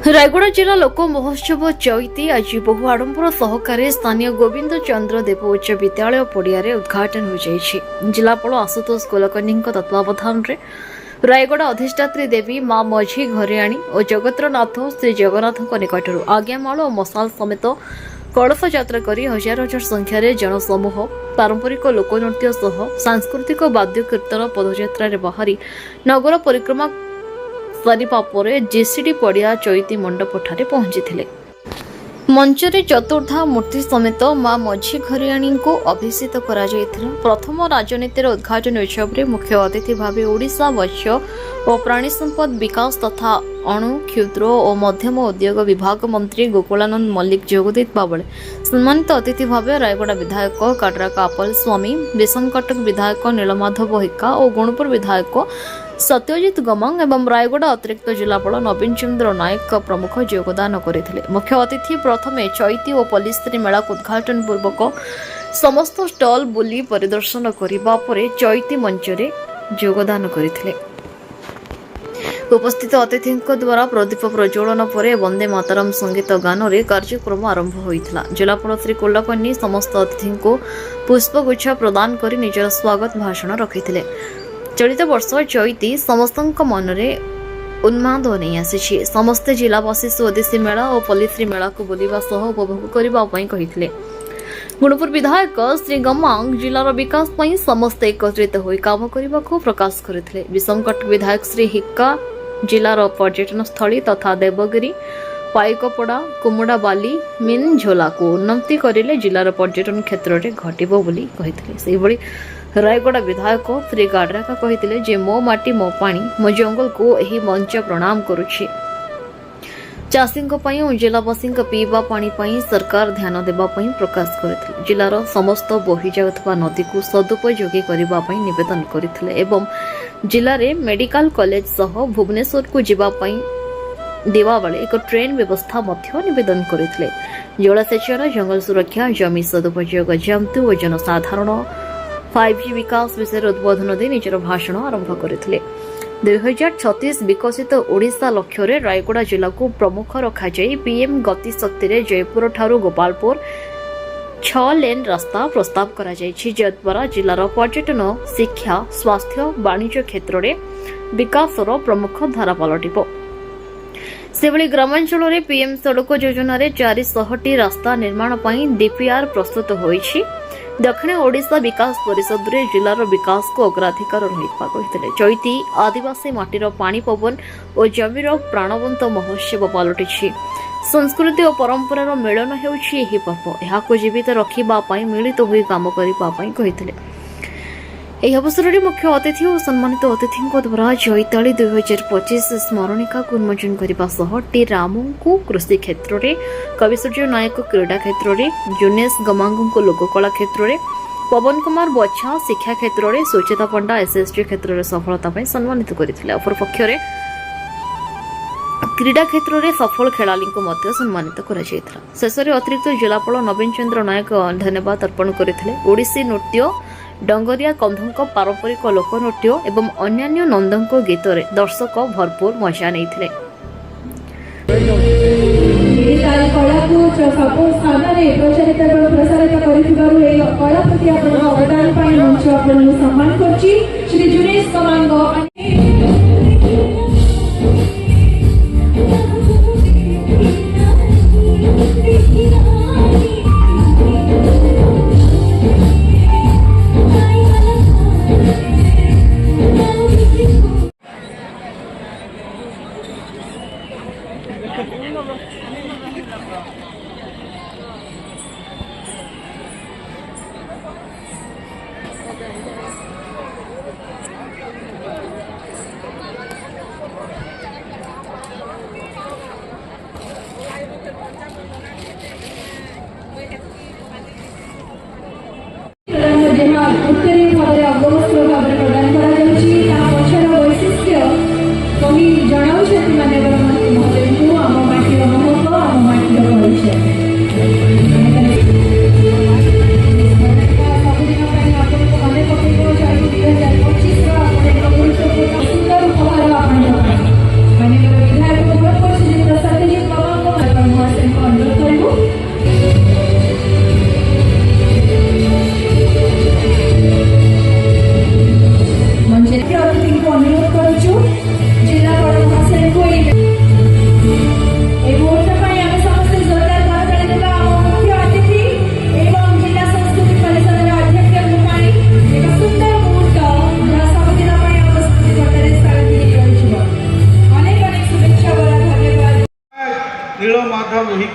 रायगड़ा जिला लोक महोत्सव चैती आज बहु आडंबर सहकारे स्थानीय गोविंद चंद्र देव उच्च विद्यालय पड़िया उद्घाटन हो जाइछि। जिलापाल आशुतोष कुलकर्णी तत्वावधान रे रायगड़ा अधिष्ठात्री देवी मां मझी घरेआणी और जगत्रनाथ श्री जगन्नाथ निकटर आज्ञामाल और मसाल समेत कलश यात्रा कर हजार हजार संख्यार जनसमूह पारंपरिक लोकनृत्य सह सांस्कृतिक वाद्य कीर्तन पदयात्रा बाहरी नगर परिक्रमा सरिबा परे जेसीडी पड़िया चैती मंडपठारे पहुंची मंचरे चतुर्धा मूर्ति समेत मां मझी घरियाणी को अभिषेक करा जायथिला। प्रथम राजनीतिर उद्घाटन उत्सव में मुख्य अतिथि भाव ओडिशा मत्स्य और प्राणी संपद विकास तथा अणु क्षुद्र और मध्यम उद्योग विभाग मंत्री गोकुलानंद मल्लिक जोगदेवा बेले सम्मानित अतिथि भाव रायगड़ा विधायक काडरा कापल स्वामी विषमकटक विधायक नीलमाधव हिक्का और गुणपुर विधायक सत्यजित गमंग एवं रायगड़ा अतिरिक्त जिलापाल नवीन चंद्र नायक प्रमुख योगदान करथिले। मुख्य अतिथि प्रथमे चैती और पल्लीश्री मेला उद्घाटन पूर्वक समस्त स्टल बुली परिदर्शन करबा परे चैती मंचरे योगदान करथिले। उपस्थित अतिथि द्वारा प्रदीप प्रज्वलन पर वंदे मातरम संगीत गान रे कार्यक्रम आरंभ होइथिला। जिलापाल श्री कुलकर्णी समस्त अतिथि को पुष्पगुच्छ प्रदान कर निजर स्वागत भाषण रखिथिले। चलित वर्ष चैती समस्त मन में उन्माद नहीं आसी समस्ते जिलावासी स्वदेशी मेला और पल्लीश्री मेला को बुलवा सह उपभोग करने गुणपुर विधायक श्री गमांग जिलार विकास पर समस्ते एकत्रित हो काम करने को प्रकाश करते। विषमकटक विधायक श्री हिक्का जिलार पर्यटन स्थली तथा देवगिरी पाइकपड़ा कुमुड़ा बाली मीन झोला को उन्नति करें जिलार पर्यटन क्षेत्र में घटब बोली रायगड़ा विधायक श्री गाडरा का कहते जे मो माटी मो पानी मो जंगल को यही मंच प्रणाम करुछि। चाषी और जिलावासी पीवा पानी सरकार ध्यान देवा प्रकाश करथिले। जिलार समस्त बोही जाउथबा नदी को सदुपयोगी करने निवेदन करथिले एवं जिले में मेडिकल कॉलेज सह भुवनेश्वर को जीवाई देवा बेले एक ट्रेन व्यवस्था निवेदन करथिले। जलसेचन जंगल सुरक्षा जमी सदुपयोग जंतु और जनसाधारण 5G विकास विषय उद्बोधन दे निजर भाषण आरंभ करथिले। 2036 विकसित ओडिशा लक्ष्य रायगड़ा जिला को प्रमुख रखा जाई पीएम गति शक्ति रे जयपुर ठारू गोपालपुर 6 लेन रास्ता प्रस्ताव करा जायछि जद्वारा जिलार पर्यटन शिक्षा स्वास्थ्य वाणिज्य क्षेत्र में विकासर प्रमुख धारा पलटिब। सेभली ग्रामांचल में पीएम सड़क योजन 400टी रास्ता निर्माण पर डीपीआर प्रस्तुत होइछि। दक्षिण ओडिशा विकास परिषद रे जिलार विकास को अग्राधिकार रहिबा कहितले। चैती आदिवासी माटीर पानी पवन और जमीर प्राणवंत महोत्सव पलटिछि। संस्कृति और परंपरार मिलन हेउछि एही पर्व। एहाको जीवित रखिबा पई मिलित होई काम करिबा पई कहितले। एही अवसर में मुख्य अतिथि और सम्मानित अतिथि द्वारा चैताली 2025 स्मरणिका को उन्मोचन करने सह टी रामू को कृषि क्षेत्र में कविसूर्य नायक क्रीड़ा क्षेत्र में जुनेश गमांग को लोककला क्षेत्र में पवन कुमार बच्छा शिक्षा क्षेत्र में सुचेता पंडा एसएसटी क्षेत्र में सफलता सम्मानित करथिले। अपर पक्षरे क्रीड़ा क्षेत्र में सफल खेलाड़ी को सम्मानित करा जायथिला। शेष में अतिरिक्त जिलापाल नवीन चंद्र नायक धन्यवाद अर्पण करथिले। ओडिसी नृत्य डंगरिया कंधों पारंपरिक लोकनृत्य एवं अन्यान्य नंदों गीत रे दर्शक भरपूर मजा नहीं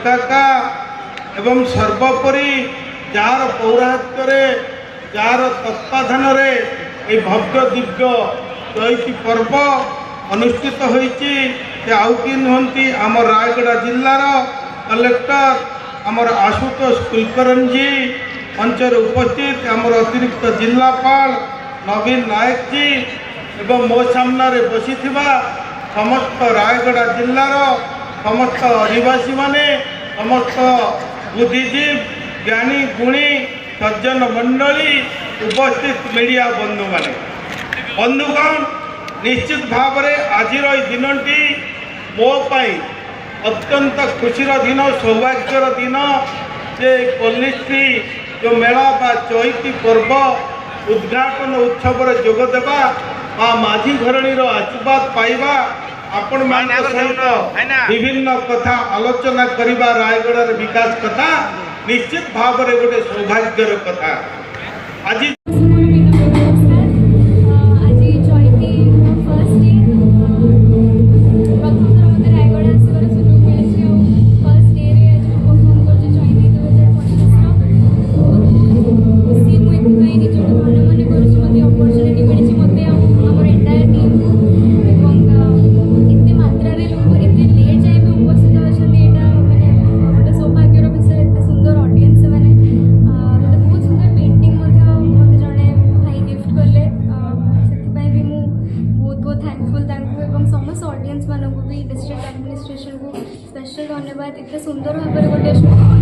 एकाका एवं सर्वोपरि जार पौरात्य जार तत्वाधान ये भव्य दिव्य चैती पर्व अनुष्ठित होती आउ कि नुहति आम रायगड़ा जिलार कलेक्टर आमर आशुतोष कुलकर्णी जी मंचर उपस्थित आमर अतिरिक्त जिलापाल नवीन नायक जी एवं मो सामने बसी समस्त रायगड़ा जिलार समस्त आदिवासी माने समस्त बुद्धिजीवी ज्ञानी गुणी सज्जन मंडली उपस्थित मीडिया बंधु माने बंधुगण निश्चित भाव में आज दिनटी मो पाई अत्यंत खुशीर दिन सौभाग्यर दिन जे पल्लीश्री जो मेला बा चैती पर्व उद्घाटन उत्सव जोगदेवा माझी घरणीर आशीर्वाद पाइबा आपण मान सहित विभिन्न कथा आलोचना करिबा रायगढ़ विकास कथा निश्चित भाव में गोटे सौभाग्यर कथा आज डिस्ट्रिक्ट एडमिनिस्ट्रेशन को स्पेशल धन्यवाद इतने सुंदर भाव में गोटे शो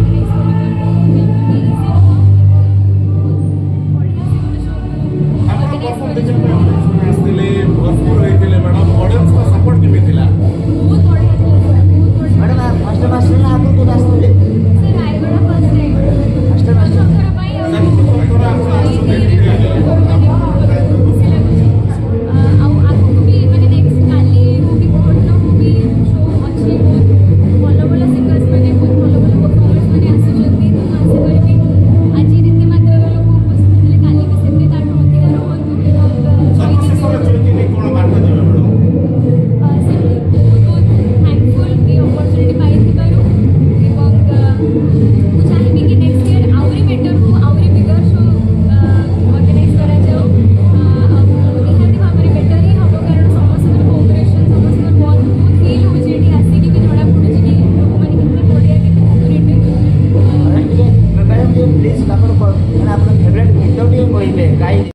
ऑर्गेनाइज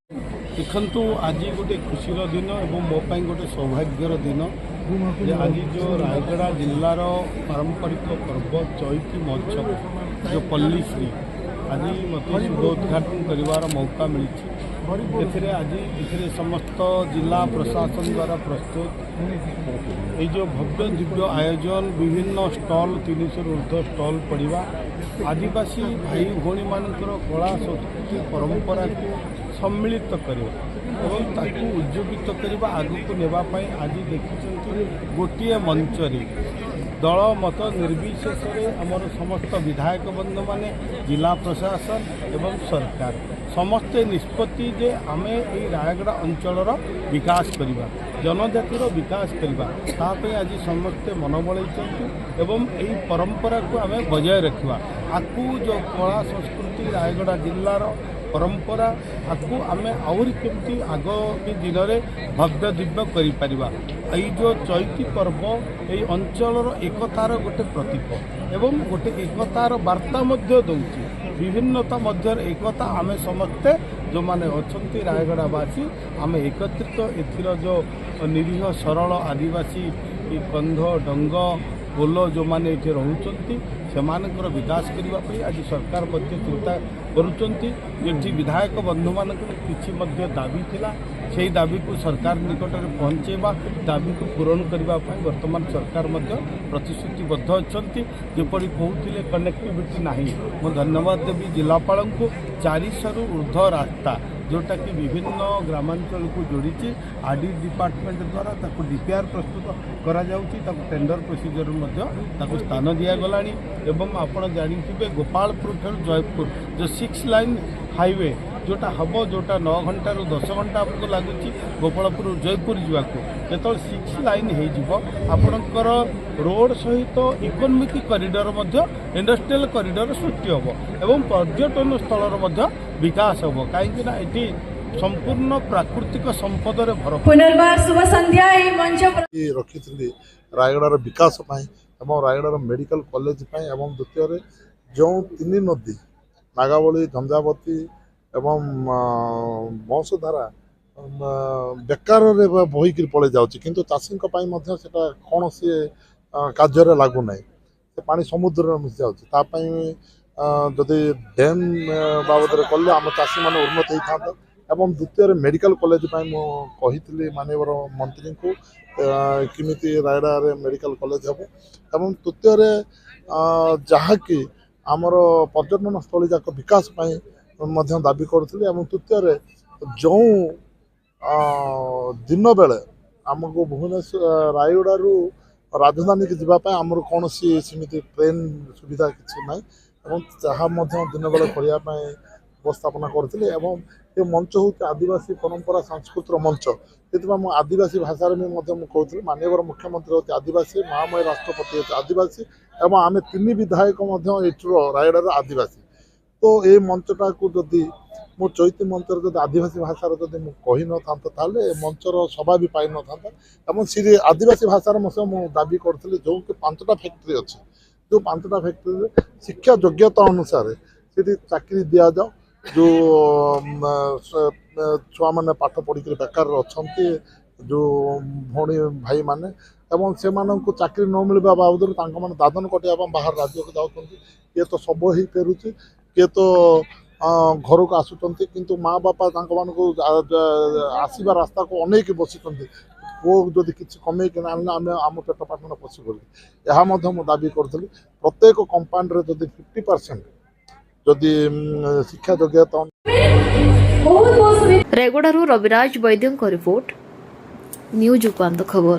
देखु आज गोटे खुशीर दिन और मोपाई गोटे सौभाग्यर दिन जे आज जो रायगड़ा जिलार पारंपरिक पर्व चैती महोत्सव जो पल्लीश्री आज मत शुभोद्घाटन कर मौका मिली आज ये समस्त जिला प्रशासन द्वारा प्रस्तुत ये जो भव्य दिव्य आयोजन विभिन्न स्टल 300 ऊर्ध्व स्टल पड़ा आदिवासी भाई भौणी मानकर कला संस्कृति परंपरा को सम्मिलित कर उज्जीवित करने आगक नेबाई आज देखते गोटे मंचरे दल मत निर्विशेष आमर समस्त विधायक बंधु माने जिला प्रशासन एवं सरकार समस्ते निष्पत्ति जे आमे ये रायगड़ा अंचलर विकास करवा जनजातिर विकास करवा आज समस्ते मन बलैंट एवं यही परंपरा को आम बजाय रखा आपको जो कला संस्कृति रायगड़ा जिलार परंपरा आपको आम आहरी केमती आगामी दिन में भव्य दिव्य कर जो चैती पर्व ये अंचलर एकतार गोटे प्रतीक एवं गोटे एकतार वार्ता दौर विभिन्नता मध्य एकता आम समस्ते जो माने अच्छा रायगड़ावासी आम एकत्रित एथिर जो निरीह सरल आदिवासी कंध डंग पोल जो माने ये रोचंती सेमानकर विकास करने आज सरकार मध्य चिंता करुँच विधायक बंधु मान कि दाबी थिला से दाबी को सरकार निकट में पहुँचेबा दाबी को पूरण करने वर्तमान सरकार प्रतिश्रुतिबद्ध अच्छा जपरी कहते कनेक्टिविटी नहीं मो धन्यवाद देवी जिलापाल को 400 ऊर्ध्व रास्ता जोटा कि विभिन्न ग्रामांचल को जोड़ी आरडी डिपार्टमेंट द्वारा डीपीआर प्रस्तुत करा टेंडर प्रोसीजर स्थान दिगला एवं आपड़ जानी गोपालपुर ठूँ जयपुर जो 6 लाइन हाईवे जोटा हम जोटा 9 घंटा रु 10 घंटा आपको लगुच गोपालपुर जयपुर जावाक जो 6 लाइन होपणकर रोड सहित इकोनोमिक कॉरिडोर इंडस्ट्रियल कॉरिडोर सृष्टि हम एवं पर्यटन स्थल विकास हम कहीं ये संपूर्ण प्राकृतिक संपद भर पुनर्बार शुभ संध्या ए मंच रखी रायगड़ार विकास एवं रायगड़ार मेडिकल कॉलेज एवं द्वितीय जो 3 नदी नागावली झंझावती एवं बंशधारा बेकार बहीक पलि जाऊँगी किंतु चाषी सेटा कौन सी कार्य लगुना से पानी समुद्र मिशि जाऊँगी जदि डैम बाबद कले आम चाषी मैंने उन्नत होता एवं द्वितीय मेडिकल कॉलेज कही मानवर मंत्री को किमिति रायगड़ा मेडिकल कॉलेज हम एवं तृतीय जहाँकि आमर पर्यटन स्थली जाक विकास दाबी करुँगी एवं तृतीय जो दिन बेले आमको भुवनेश्वर रायगड़ू राजधानी की जावाई आमर कौन सी सीमित ट्रेन सुविधा किसी ना जहाँ दिन बेले करने उपस्थापना करथिले एवं ये मंच हूँ आदिवासी परंपरा सांस्कृतिक मंच से मुझे आदिवासी भाषा में कहूँ माननीय मुख्यमंत्री होती आदिवासी महामय राष्ट्रपति होती आदिवासी एवं आम 3 विधायक रायगड़ार आदिवासी तो ये मंचटा को जदि मो चैती मंच जब आदिवासी भाषा जब कही न था मंचर सभा भी पाई न था सी आदिवासी भाषा मुझे दाबी करी जो कि 5टा फैक्ट्री अच्छी जो 5टा फैक्ट्री शिक्षा योग्यता अनुसार से चाकरी दि जाओ जो छुआ मैंने पाठ पढ़ी बेकार अच्छा जो भौणी भाई मैंने एवं से चाकरी न मिलवा बाबद मैंने दादन कटाइवा बाहर राज्य को जाऊँ किए तो सब ही फेरुची किए तो घर को आसुँच किंतु माँ बापा आसवा रास्ता को अनेक बसी वो जदि किसी कमे कि आम आम पेट पाटन पशिबल यह दाबी करी प्रत्येक कंपानी जदि 50% जदि शिक्षा योग्यता रेगुड़ारू रविराज वैद्यों रिपोर्ट न्यूज उपांत खबर।